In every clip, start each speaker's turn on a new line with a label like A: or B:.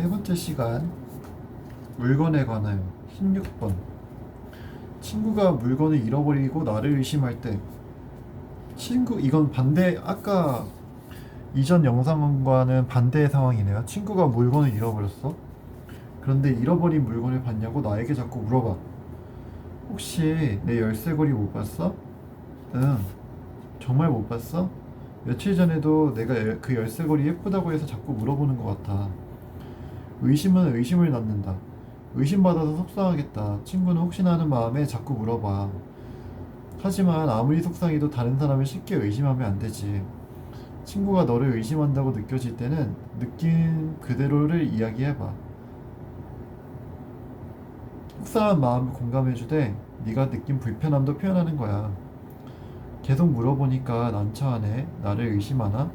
A: 세 번째 시간, 물건에 관하여. 16번. 친구가 물건을 잃어버리고 나를 의심할 때, 이건 반대, 아까 이전 영상과는 반대의 상황이네요. 친구가 물건을 잃어버렸어. 그런데 잃어버린 물건을 봤냐고 나에게 자꾸 물어봐. 혹시 내 열쇠고리 못 봤어? 응. 정말 못 봤어? 며칠 전에도 내가 그 열쇠고리 예쁘다고 해서 자꾸 물어보는 것 같아. 의심은 의심을 낳는다. 의심받아서 속상하겠다. 친구는 혹시나 하는 마음에 자꾸 물어봐. 하지만 아무리 속상해도 다른 사람을 쉽게 의심하면 안 되지. 친구가 너를 의심한다고 느껴질 때는 느낀 그대로를 이야기해봐. 속상한 마음을 공감해주되 네가 느낀 불편함도 표현하는 거야. 계속 물어보니까 난처하네. 나를 의심하나?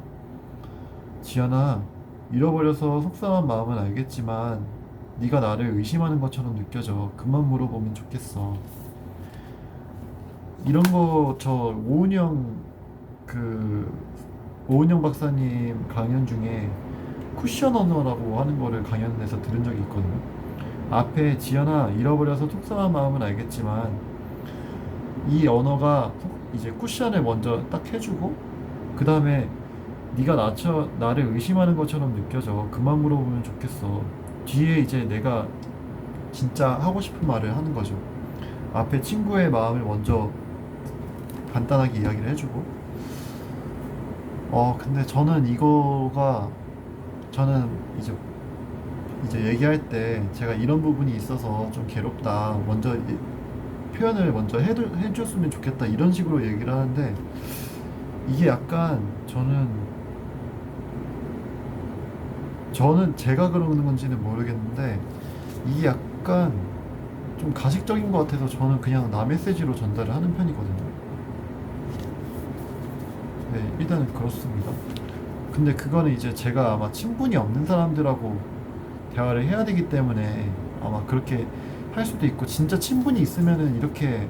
A: 지연아, 잃어버려서 속상한 마음은 알겠지만 네가 나를 의심하는 것처럼 느껴져. 그만 물어보면 좋겠어. 이런 거 저 그 오은영 박사님 강연 중에 쿠션 언어라고 하는 거를 강연에서 들은 적이 있거든요. 앞에 지연아, 잃어버려서 속상한 마음은 알겠지만 이 언어가 이제 쿠션을 먼저 딱 해주고 그 다음에 네가 나를 의심하는 것처럼 느껴져. 그만 물어보면 좋겠어. 뒤에 이제 내가 진짜 하고 싶은 말을 하는 거죠. 앞에 친구의 마음을 먼저 간단하게 이야기를 해주고. 근데 저는 이제 얘기할 때 제가 이런 부분이 있어서 좀 괴롭다. 먼저 표현을 먼저 해줬으면 좋겠다. 이런 식으로 얘기를 하는데 이게 약간 저는 제가 그러는 건지는 모르겠는데 이게 약간 좀 가식적인 것 같아서 저는 그냥 나 메시지로 전달을 하는 편이거든요. 네, 일단은 그렇습니다. 근데 그거는 이제 제가 아마 친분이 없는 사람들하고 대화를 해야 되기 때문에 아마 그렇게 할 수도 있고, 진짜 친분이 있으면은 이렇게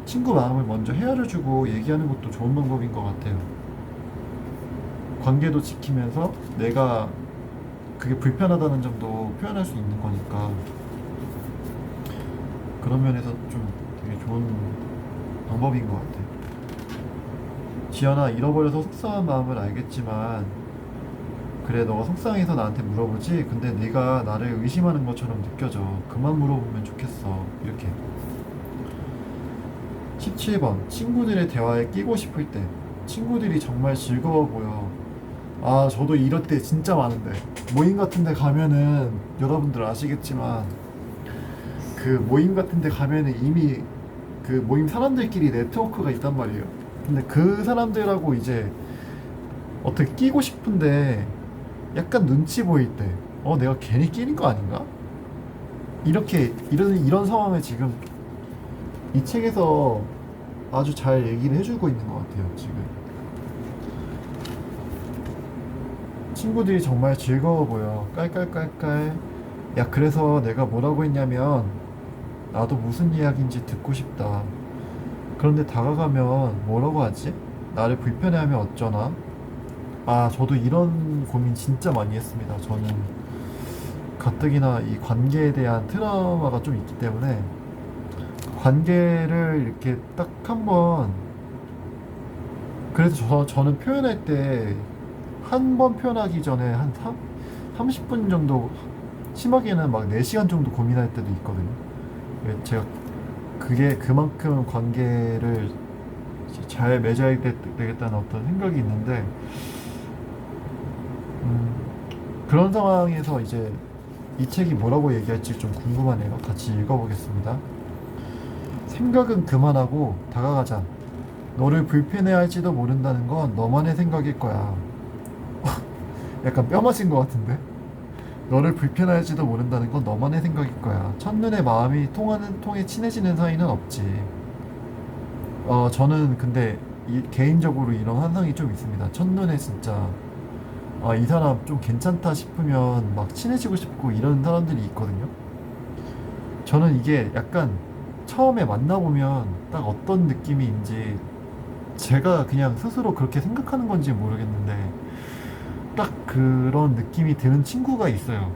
A: 친구 마음을 먼저 헤아려주고 얘기하는 것도 좋은 방법인 것 같아요. 관계도 지키면서 내가 그게 불편하다는 점도 표현할 수 있는 거니까 그런 면에서 좀 되게 좋은 방법인 것 같아요. 지연아, 잃어버려서 속상한 마음을 알겠지만 그래, 너가 속상해서 나한테 물어보지? 근데 네가 나를 의심하는 것처럼 느껴져. 그만 물어보면 좋겠어. 이렇게. 17번. 친구들의 대화에 끼고 싶을 때. 친구들이 정말 즐거워 보여. 아, 저도 이럴 때 진짜 많은데. 모임 같은 데 가면은 여러분들 아시겠지만 그 모임 같은 데 가면은 이미 그 모임 사람들끼리 네트워크가 있단 말이에요. 근데 그 사람들하고 이제 어떻게 끼고 싶은데 약간 눈치 보일 때, 내가 괜히 끼는 거 아닌가? 이런 상황을 지금 이 책에서 아주 잘 얘기를 해주고 있는 것 같아요, 지금. 친구들이 정말 즐거워 보여. 깔깔깔깔. 야, 그래서 내가 뭐라고 했냐면, 나도 무슨 이야기인지 듣고 싶다. 그런데 다가가면 뭐라고 하지? 나를 불편해하면 어쩌나? 아, 저도 이런 고민 진짜 많이 했습니다. 저는 가뜩이나 이 관계에 대한 트라우마가 좀 있기 때문에 관계를 이렇게 딱 한번, 그래서 저는 표현할 때 한 번 표현하기 전에 한 30분 정도, 심하게는 막 4시간 정도 고민할 때도 있거든요. 제가 그게 그만큼 관계를 잘 맺어야 되겠다는 어떤 생각이 있는데, 그런 상황에서 이제 이 책이 뭐라고 얘기할지 좀 궁금하네요. 같이 읽어보겠습니다. 생각은 그만하고 다가가자. 너를 불편해할지도 모른다는 건 너만의 생각일 거야. 약간 뼈 맞은 것 같은데? 너를 불편해할지도 모른다는 건 너만의 생각일 거야. 첫눈에 마음이 통해 친해지는 사이는 없지. 저는 근데 개인적으로 이런 환상이 좀 있습니다. 첫눈에 진짜 이 사람 좀 괜찮다 싶으면 막 친해지고 싶고 이런 사람들이 있거든요. 저는 이게 약간 처음에 만나보면 딱 어떤 느낌인지 제가 그냥 스스로 그렇게 생각하는 건지 모르겠는데 딱 그런 느낌이 드는 친구가 있어요.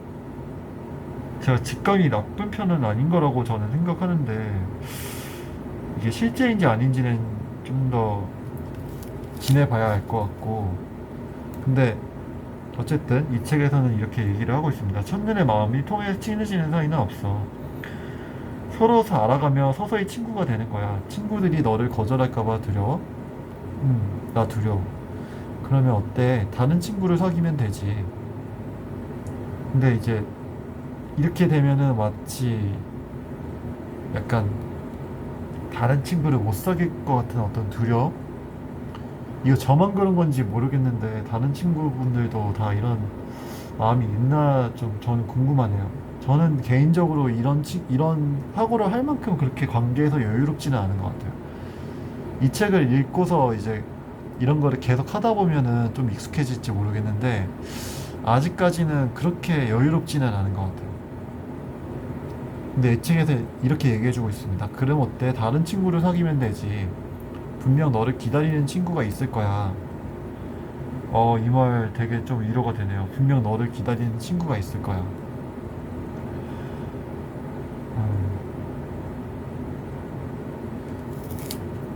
A: 제가 직감이 나쁜 편은 아닌 거라고 저는 생각하는데 이게 실제인지 아닌지는 좀 더 지내봐야 알 것 같고 근데 어쨌든 이 책에서는 이렇게 얘기를 하고 있습니다. 첫눈의 마음이 통해 친해지는 사이는 없어. 서로 알아가며 서서히 친구가 되는 거야. 친구들이 너를 거절할까봐 두려워? 나 두려워. 그러면 어때? 다른 친구를 사귀면 되지. 근데 이제 이렇게 되면은 마치 약간 다른 친구를 못 사귈 것 같은 어떤 두려움? 이거 저만 그런 건지 모르겠는데 다른 친구분들도 다 이런 마음이 있나 좀 저는 궁금하네요. 저는 개인적으로 이런 사고를 할 만큼 그렇게 관계에서 여유롭지는 않은 것 같아요. 이 책을 읽고서 이제 이런 거를 계속 하다 보면은 좀 익숙해질지 모르겠는데 아직까지는 그렇게 여유롭지는 않은 것 같아요. 근데 이 책에서 이렇게 얘기해주고 있습니다. 그럼 어때? 다른 친구를 사귀면 되지. 분명 너를 기다리는 친구가 있을 거야. 이 말 되게 좀 위로가 되네요. 분명 너를 기다리는 친구가 있을 거야. 음,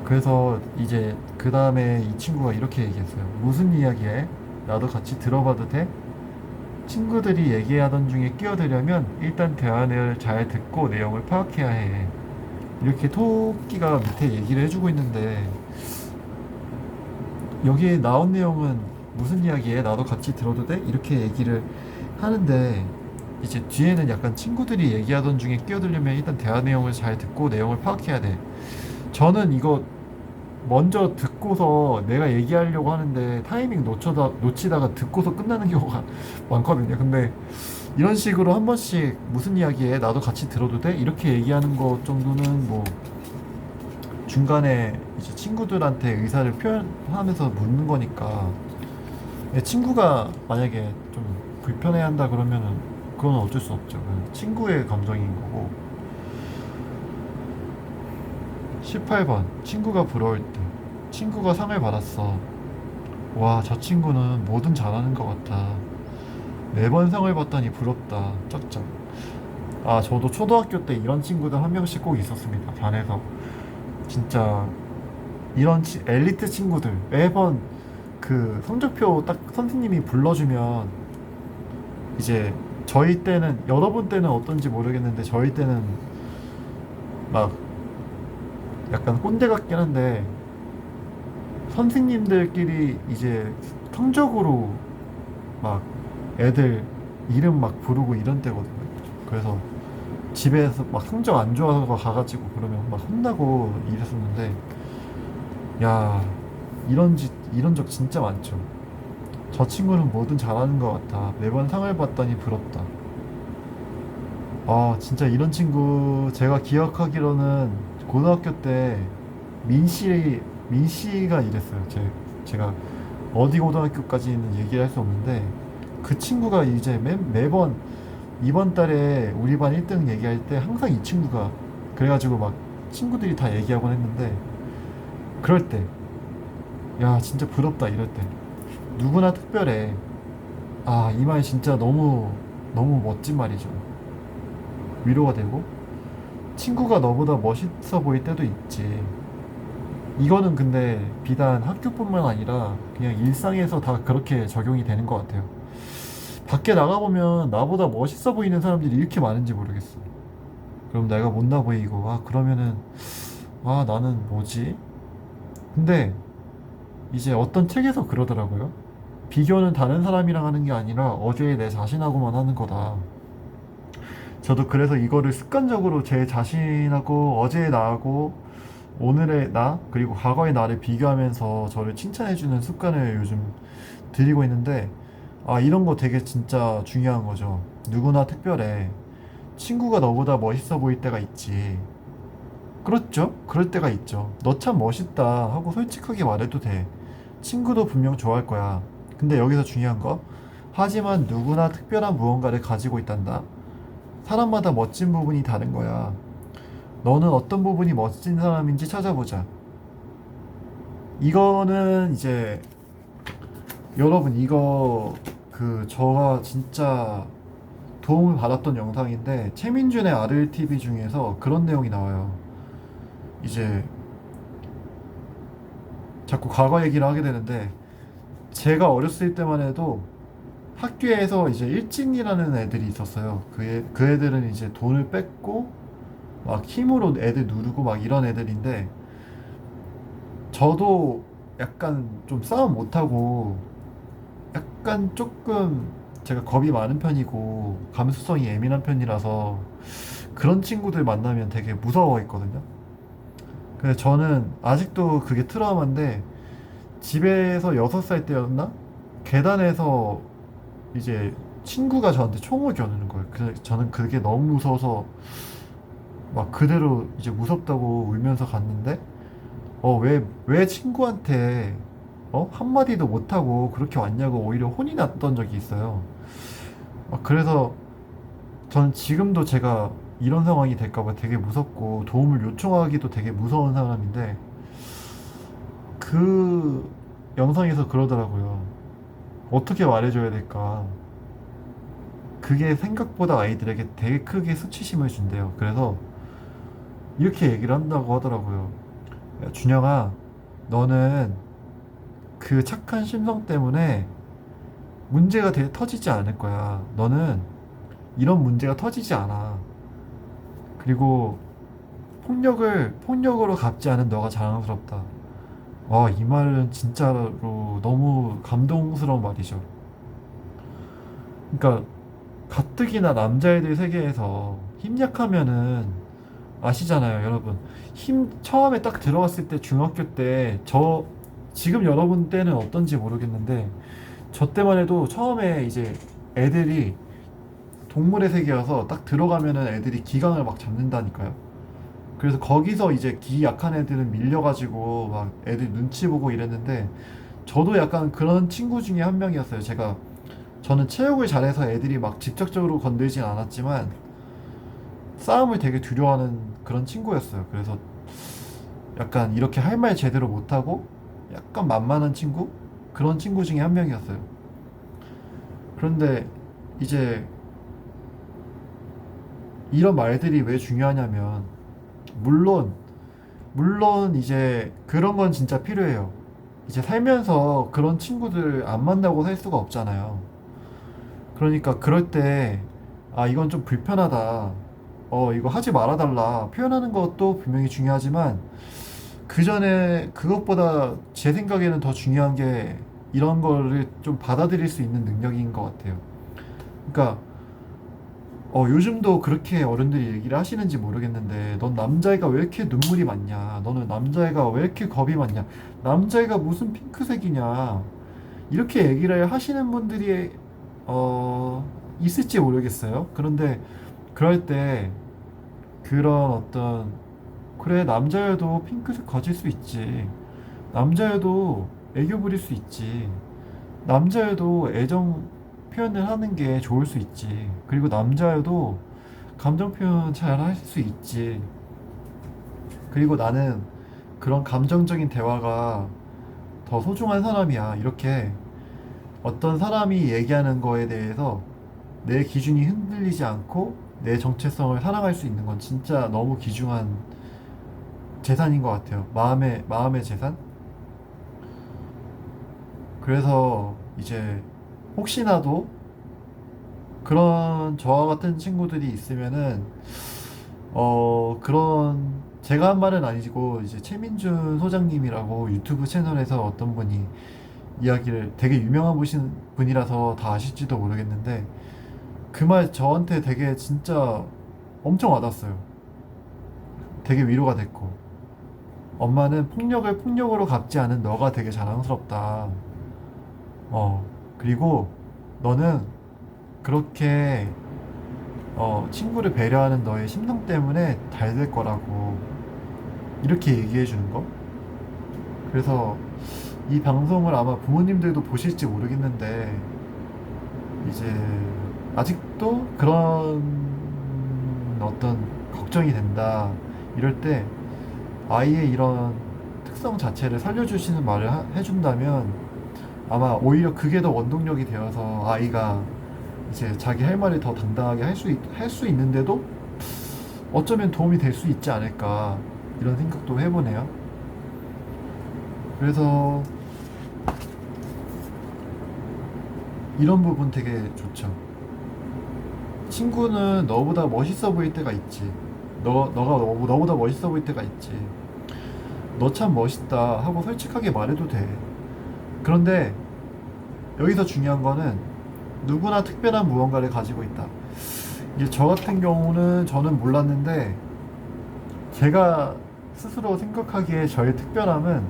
A: 그래서 이제 그 다음에 이 친구가 이렇게 얘기했어요. 무슨 이야기해? 나도 같이 들어봐도 돼? 친구들이 얘기하던 중에 끼어들려면 일단 대화를 잘 듣고 내용을 파악해야 해. 이렇게 토끼가 밑에 얘기를 해주고 있는데 여기에 나온 내용은 무슨 이야기해? 나도 같이 들어도 돼? 이렇게 얘기를 하는데 이제 뒤에는 약간 친구들이 얘기하던 중에 끼어들려면 일단 대화 내용을 잘 듣고 내용을 파악해야 돼. 저는 이거 먼저 듣고서 내가 얘기하려고 하는데 타이밍 놓치다가 듣고서 끝나는 경우가 많거든요. 근데 이런 식으로 한 번씩 무슨 이야기해? 나도 같이 들어도 돼? 이렇게 얘기하는 것 정도는 뭐 중간에 이제 친구들한테 의사를 표현하면서 묻는 거니까 친구가 만약에 좀 불편해한다 그러면은 그건 어쩔 수 없죠. 그건 친구의 감정인 거고. 18번 친구가 부러울 때 친구가 상을 받았어. 와, 저 친구는 뭐든 잘하는 것 같아. 매번 상을 받다니 부럽다. 쩍쩍. 아, 저도 초등학교 때 이런 친구들 한 명씩 꼭 있었습니다. 반에서. 진짜 이런 엘리트 친구들 매번 그 성적표 딱 선생님이 불러주면 이제 저희 때는 여러분 때는 어떤지 모르겠는데 저희 때는 막 약간 꼰대 같긴 한데 선생님들끼리 이제 성적으로 막 애들 이름 막 부르고 이런 때거든요. 그래서 집에서 막 성적 안 좋아서 가가지고 그러면 막 혼나고 이랬었는데 야 이런 적 진짜 많죠. 저 친구는 뭐든 잘하는 것 같아. 매번 상을 받다니 부럽다. 아, 진짜 이런 친구 제가 기억하기로는 고등학교 때 민씨가 이랬어요. 제가 어디 고등학교까지는 얘기를 할 수 없는데 그 친구가 이제 매번 이번 달에 우리 반 1등 얘기할 때 항상 이 친구가 그래가지고 막 친구들이 다 얘기하곤 했는데 그럴 때 야 진짜 부럽다 이럴 때 누구나 특별해. 아, 이 말 진짜 너무 너무 멋진 말이죠. 위로가 되고 친구가 너보다 멋있어 보일 때도 있지. 이거는 근데 비단 학교뿐만 아니라 그냥 일상에서 다 그렇게 적용이 되는 것 같아요. 밖에 나가보면 나보다 멋있어 보이는 사람들이 이렇게 많은지 모르겠어. 그럼 내가 못나 보이고, 그러면은, 나는 뭐지? 근데 이제 어떤 책에서 그러더라고요. 비교는 다른 사람이랑 하는 게 아니라 어제의 내 자신하고만 하는 거다. 저도 그래서 이거를 습관적으로 제 자신하고 어제의 나하고 오늘의 나 그리고 과거의 나를 비교하면서 저를 칭찬해주는 습관을 요즘 들이고 있는데 이런 거 되게 진짜 중요한 거죠. 누구나 특별해. 친구가 너보다 멋있어 보일 때가 있지. 그렇죠? 그럴 때가 있죠. 너 참 멋있다 하고 솔직하게 말해도 돼. 친구도 분명 좋아할 거야. 근데 여기서 중요한 거 하지만 누구나 특별한 무언가를 가지고 있단다. 사람마다 멋진 부분이 다른 거야. 너는 어떤 부분이 멋진 사람인지 찾아보자. 이거는 이제 여러분 이거 저가 진짜 도움을 받았던 영상인데 최민준의 RLTV 중에서 그런 내용이 나와요. 이제 자꾸 과거 얘기를 하게 되는데 제가 어렸을 때만 해도 학교에서 이제 일진이라는 애들이 있었어요. 그 애들은 이제 돈을 뺏고 막 힘으로 애들 누르고 막 이런 애들인데 저도 약간 좀 싸움 못하고 약간 조금 제가 겁이 많은 편이고 감수성이 예민한 편이라서 그런 친구들 만나면 되게 무서워했거든요. 근데 저는 아직도 그게 트라우마인데 집에서 6살 때였나? 계단에서 이제 친구가 저한테 총을 겨누는 거예요. 그래서 저는 그게 너무 무서워서 막 그대로 이제 무섭다고 울면서 갔는데 왜 친구한테 한마디도 못하고 그렇게 왔냐고 오히려 혼이 났던 적이 있어요. 그래서 저는 지금도 제가 이런 상황이 될까봐 되게 무섭고 도움을 요청하기도 되게 무서운 사람인데 그 영상에서 그러더라고요. 어떻게 말해줘야 될까? 그게 생각보다 아이들에게 되게 크게 수치심을 준대요. 그래서 이렇게 얘기를 한다고 하더라고요. 야, 준영아, 너는 그 착한 심성 때문에 문제가 되게 터지지 않을 거야. 너는 이런 문제가 터지지 않아. 그리고 폭력으로 갚지 않은 너가 자랑스럽다. 이 말은 진짜로 너무 감동스러운 말이죠. 그러니까 가뜩이나 남자애들 세계에서 힘 약하면은 아시잖아요, 여러분. 처음에 딱 들어갔을 때 중학교 때 지금 여러분 때는 어떤지 모르겠는데 저 때만 해도 처음에 이제 애들이 동물의 세계여서 딱 들어가면은 애들이 기강을 막 잡는다니까요. 그래서 거기서 이제 기 약한 애들은 밀려가지고 막 애들 눈치 보고 이랬는데 저도 약간 그런 친구 중에 한 명이었어요. 저는 체육을 잘해서 애들이 막 직접적으로 건들진 않았지만 싸움을 되게 두려워하는 그런 친구였어요. 그래서 약간 이렇게 할 말 제대로 못하고 약간 만만한 친구? 그런 친구 중에 한 명이었어요. 그런데 이제 이런 말들이 왜 중요하냐면 물론 이제 그런 건 진짜 필요해요. 이제 살면서 그런 친구들 안 만나고 살 수가 없잖아요. 그러니까 그럴 때 이건 좀 불편하다. 이거 하지 말아달라. 표현하는 것도 분명히 중요하지만 그 전에 그것보다 제 생각에는 더 중요한 게 이런 거를 좀 받아들일 수 있는 능력인 것 같아요. 그러니까 요즘도 그렇게 어른들이 얘기를 하시는지 모르겠는데 넌 남자애가 왜 이렇게 눈물이 많냐, 너는 남자애가 왜 이렇게 겁이 많냐, 남자애가 무슨 핑크색이냐, 이렇게 얘기를 하시는 분들이 있을지 모르겠어요. 그런데 그럴 때 그런 어떤 그래, 남자여도 핑크색 가질 수 있지, 남자여도 애교 부릴 수 있지, 남자여도 애정 표현을 하는 게 좋을 수 있지, 그리고 남자여도 감정 표현 잘 할 수 있지, 그리고 나는 그런 감정적인 대화가 더 소중한 사람이야, 이렇게 어떤 사람이 얘기하는 거에 대해서 내 기준이 흔들리지 않고 내 정체성을 살아갈 수 있는 건 진짜 너무 귀중한 재산인 것 같아요. 마음의 재산? 그래서 이제 혹시나도 그런 저와 같은 친구들이 있으면은 그런 제가 한 말은 아니고 이제 최민준 소장님이라고 유튜브 채널에서 어떤 분이 이야기를 되게 유명한 분이라서 다 아실지도 모르겠는데 그 말 저한테 되게 진짜 엄청 와닿았어요. 되게 위로가 됐고 엄마는 폭력을 폭력으로 갚지 않은 너가 되게 자랑스럽다. 그리고 너는 그렇게 친구를 배려하는 너의 심성 때문에 잘 될 거라고 이렇게 얘기해 주는 거. 그래서 이 방송을 아마 부모님들도 보실지 모르겠는데 이제 아직도 그런 어떤 걱정이 된다 이럴 때 아이의 이런 특성 자체를 살려주시는 말을 해준다면 아마 오히려 그게 더 원동력이 되어서 아이가 이제 자기 할 말을 더 당당하게 할 수 있는데도 어쩌면 도움이 될 수 있지 않을까 이런 생각도 해보네요. 그래서 이런 부분 되게 좋죠. 친구는 너보다 멋있어 보일 때가 있지. 너보다 멋있어 보일 때가 있지. 너 참 멋있다 하고 솔직하게 말해도 돼. 그런데 여기서 중요한 거는 누구나 특별한 무언가를 가지고 있다. 이제 저 같은 경우는 저는 몰랐는데 제가 스스로 생각하기에 저의 특별함은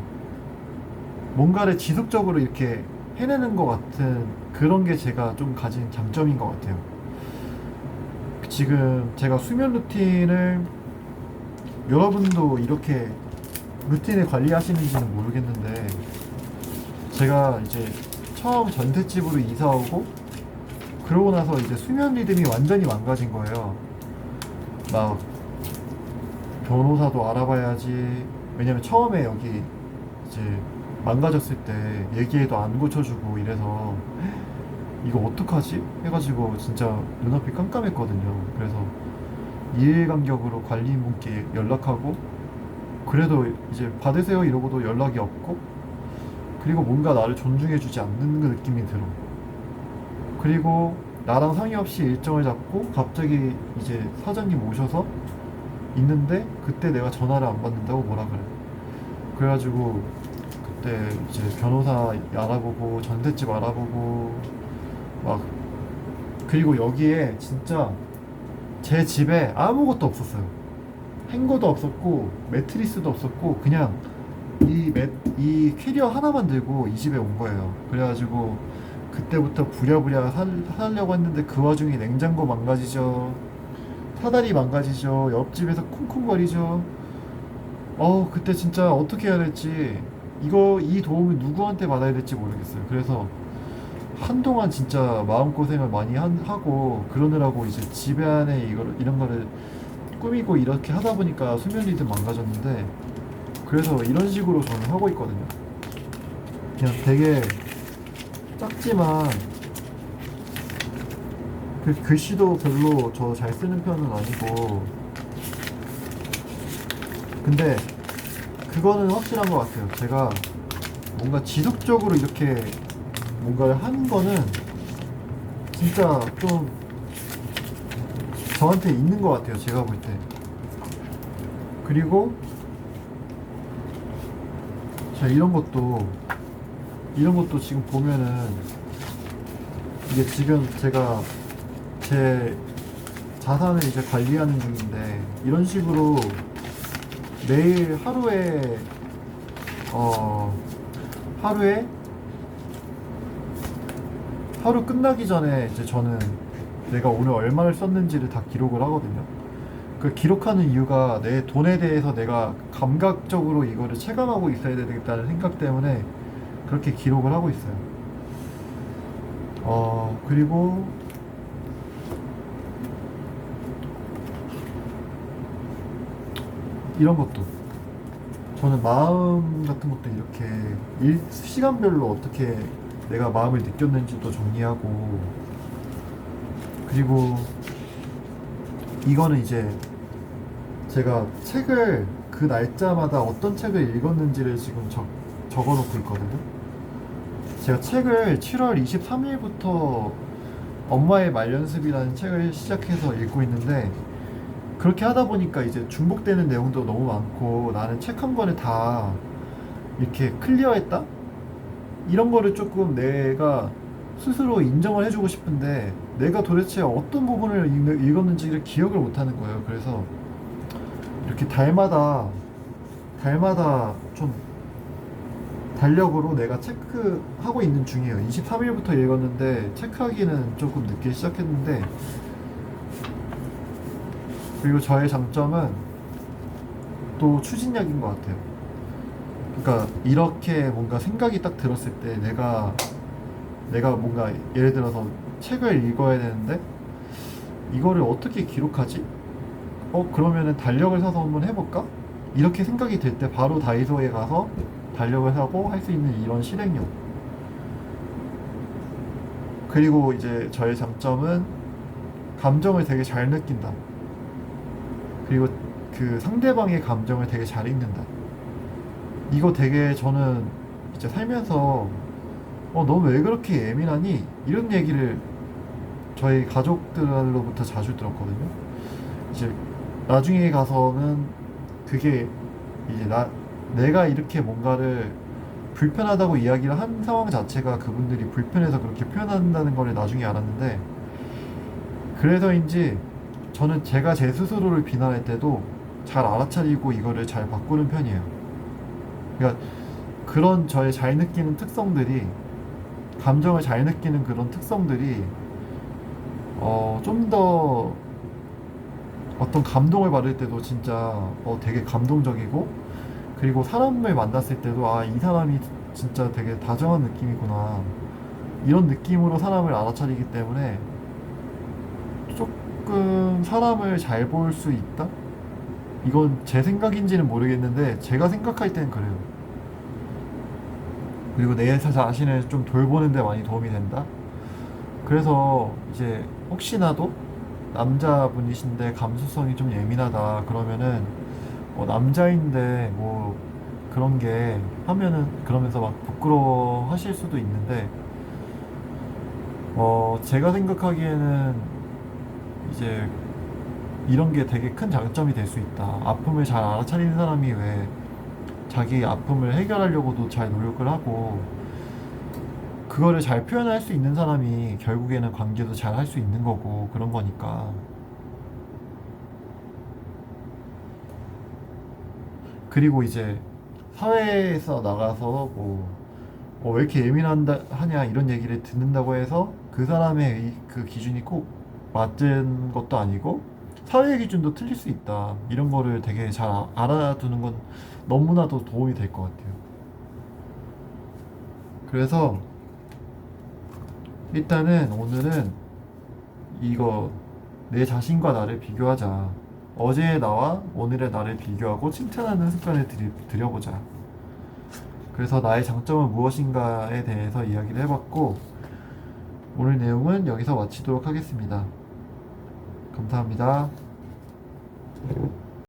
A: 뭔가를 지속적으로 이렇게 해내는 것 같은 그런 게 제가 좀 가진 장점인 것 같아요. 지금 제가 수면 루틴을 여러분도 이렇게 루틴을 관리하시는지는 모르겠는데 제가 이제 처음 전셋집으로 이사 오고 그러고 나서 이제 수면 리듬이 완전히 망가진 거예요. 막 변호사도 알아봐야지. 왜냐면 처음에 여기 이제 망가졌을 때 얘기해도 안 고쳐주고 이래서 이거 어떡하지? 해가지고 진짜 눈앞이 깜깜했거든요. 그래서 2일 간격으로 관리인분께 연락하고 그래도 이제 받으세요 이러고도 연락이 없고 그리고 뭔가 나를 존중해주지 않는 그 느낌이 들어. 그리고 나랑 상의 없이 일정을 잡고 갑자기 이제 사장님 오셔서 있는데 그때 내가 전화를 안 받는다고 뭐라 그래. 그래가지고 그때 이제 변호사 알아보고 전셋집 알아보고 막 그리고 여기에 진짜 제 집에 아무것도 없었어요. 행거도 없었고 매트리스도 없었고 그냥 이 캐리어 하나만 들고 이 집에 온 거예요. 그래가지고 그때부터 부랴부랴 사려고 했는데 그 와중에 냉장고 망가지죠. 사다리 망가지죠. 옆집에서 쿵쿵거리죠. 그때 진짜 어떻게 해야 될지 이 도움을 누구한테 받아야 될지 모르겠어요. 그래서 한동안 진짜 마음고생을 많이 하고 그러느라고 이제 집에 안에 이런 거를 꾸미고 이렇게 하다 보니까 수면 리듬 망가졌는데 그래서 이런 식으로 저는 하고 있거든요. 그냥 되게 작지만 그 글씨도 별로 저 잘 쓰는 편은 아니고 근데 그거는 확실한 것 같아요. 제가 뭔가 지속적으로 이렇게 뭔가를 하는 거는 진짜 좀 저한테 있는 것 같아요. 제가 볼 때. 그리고 자 이런 것도 지금 보면은 이게 지금 제가 제 자산을 이제 관리하는 중인데 이런 식으로 매일 하루에 하루 끝나기 전에 이제 저는 내가 오늘 얼마를 썼는지를 다 기록을 하거든요. 그 기록하는 이유가 내 돈에 대해서 내가 감각적으로 이거를 체감하고 있어야 되겠다는 생각 때문에 그렇게 기록을 하고 있어요. 그리고 이런 것도 저는 마음 같은 것도 이렇게 시간별로 어떻게 내가 마음을 느꼈는지도 정리하고 그리고 이거는 이제 제가 책을 그 날짜마다 어떤 책을 읽었는지를 지금 적어놓고 있거든요. 제가 책을 7월 23일부터 엄마의 말연습이라는 책을 시작해서 읽고 있는데 그렇게 하다 보니까 이제 중복되는 내용도 너무 많고 나는 책 한 권을 다 이렇게 클리어했다? 이런 거를 조금 내가 스스로 인정을 해주고 싶은데 내가 도대체 어떤 부분을 읽었는지를 기억을 못하는 거예요. 그래서 이렇게 달마다 좀 달력으로 내가 체크하고 있는 중이에요. 23일부터 읽었는데 체크하기는 조금 늦게 시작했는데 그리고 저의 장점은 또 추진력인 것 같아요. 그러니까 이렇게 뭔가 생각이 딱 들었을 때 내가 뭔가 예를 들어서 책을 읽어야 되는데 이거를 어떻게 기록하지? 그러면은 달력을 사서 한번 해볼까? 이렇게 생각이 들 때 바로 다이소에 가서 달력을 사고 할 수 있는 이런 실행력. 그리고 이제 저의 장점은 감정을 되게 잘 느낀다. 그리고 그 상대방의 감정을 되게 잘 읽는다. 이거 되게 저는 이제 살면서 너 왜 그렇게 예민하니? 이런 얘기를 저희 가족들로부터 자주 들었거든요. 이제 나중에 가서는 그게 이제 내가 이렇게 뭔가를 불편하다고 이야기를 한 상황 자체가 그분들이 불편해서 그렇게 표현한다는 걸 나중에 알았는데, 그래서인지 저는 제가 제 스스로를 비난할 때도 잘 알아차리고 이거를 잘 바꾸는 편이에요. 그러니까 그런 저의 잘 느끼는 특성들이, 감정을 잘 느끼는 그런 특성들이 좀 더 어떤 감동을 받을 때도 진짜 되게 감동적이고, 그리고 사람을 만났을 때도 이 사람이 진짜 되게 다정한 느낌이구나, 이런 느낌으로 사람을 알아차리기 때문에 조금 사람을 잘 볼 수 있다? 이건 제 생각인지는 모르겠는데 제가 생각할 땐 그래요. 그리고 내 자신을 좀 돌보는 데 많이 도움이 된다? 그래서 이제 혹시나도 남자분이신데 감수성이 좀 예민하다 그러면은 남자인데 뭐 그런 게 하면은 그러면서 막 부끄러워 하실 수도 있는데, 제가 생각하기에는 이제 이런 게 되게 큰 장점이 될 수 있다. 아픔을 잘 알아차리는 사람이 왜 자기 아픔을 해결하려고도 잘 노력을 하고, 그거를 잘 표현할 수 있는 사람이 결국에는 관계도 잘 할 수 있는 거고, 그런 거니까. 그리고 이제 사회에서 나가서 왜 이렇게 예민한다 하냐 이런 얘기를 듣는다고 해서 그 사람의 그 기준이 꼭 맞는 것도 아니고, 사회의 기준도 틀릴 수 있다, 이런 거를 되게 잘 알아두는 건 너무나도 도움이 될 것 같아요. 그래서 일단은 오늘은 이거, 내 자신과 나를 비교하자. 어제의 나와 오늘의 나를 비교하고 칭찬하는 습관을 들여보자. 그래서 나의 장점은 무엇인가에 대해서 이야기를 해봤고, 오늘 내용은 여기서 마치도록 하겠습니다. 감사합니다.